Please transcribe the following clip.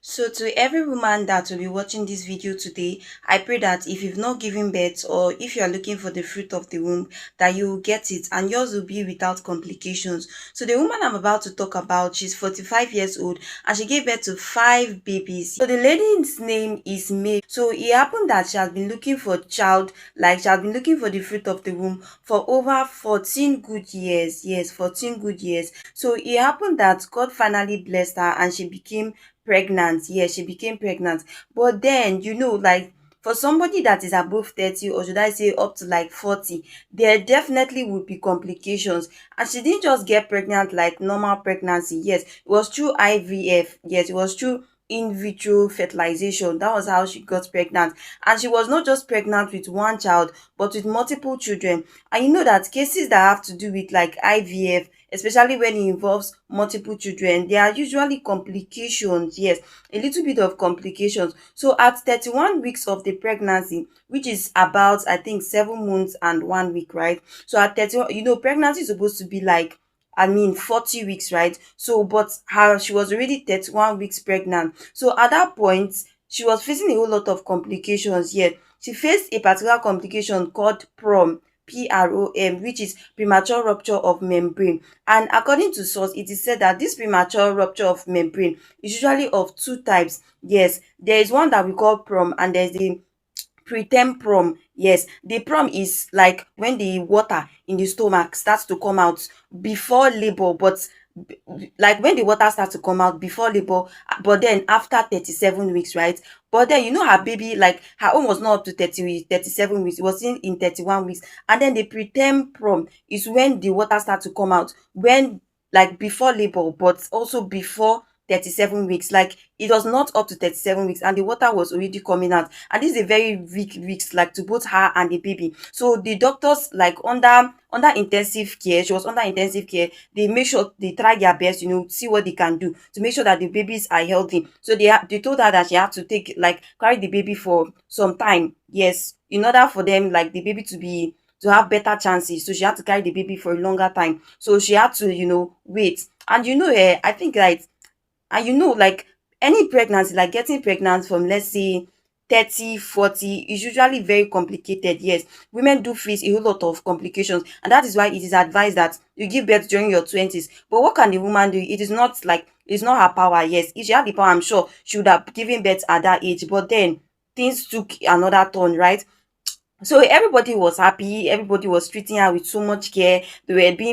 So, to every woman that will be watching this video today, I pray that if you've not given birth or if you are looking for the fruit of the womb, that you will get it and yours will be without complications. So, the woman I'm about to talk about, she's 45 years old and she gave birth to five babies. So, the lady's name is May. So, it happened that she has been looking for child, like she has been looking for the fruit of the womb for over 14 good years. Yes, 14 good years. So, it happened that God finally blessed her and she became pregnant. Yes, she became pregnant. But then, like for somebody that is above 30, or should I say up to like 40, there definitely would be complications. And she didn't just get pregnant like normal pregnancy. Yes, it was through IVF. Yes, it was through in vitro fertilization. That was how she got pregnant. And she was not just pregnant with one child, but with multiple children. And you know that cases that have to do with like IVF, especially when it involves multiple children, there are usually complications. Yes, a little bit of complications. So at 31 weeks of the pregnancy, which is about I think 7 months and 1 week, right? So at 31, pregnancy is supposed to be like, I mean, 40 weeks, right? So, but her she was already 31 weeks pregnant. So at that point, she was facing a whole lot of complications. Yet she faced a particular complication called PROM, which is premature rupture of membrane. And according to source, it is said that this premature rupture of membrane is usually of two types. Yes, there is one that we call prom, and there's the preterm prom. Yes, the prom is like when the water in the stomach starts to come out before labor, but like when the water starts to come out before labor, but then after 37 weeks, right? But then her baby, like her own was not up to 37 weeks, it was in 31 weeks. And then the preterm prom is when the water starts to come out, when like before labor, but also before 37 weeks. Like it was not up to 37 weeks and the water was already coming out, and this is a very weak risk, like to both her and the baby. So the doctors, like under intensive care, she was under intensive care, they make sure they try their best, see what they can do to make sure that the babies are healthy. So they told her that she had to take, like, carry the baby for some time. Yes, in order for them, like, the baby to have better chances. So she had to carry the baby for a longer time. So she had to, wait. And I think, like, and like any pregnancy, like getting pregnant from, let's say, 30, 40, is usually very complicated. Yes, women do face a whole lot of complications, and that is why it is advised that you give birth during your 20s. But what can the woman do? It is not like, it's not her power. Yes, if she had the power, I'm sure she would have given birth at that age. But then things took another turn, right? So everybody was happy, everybody was treating her with so much care. They were being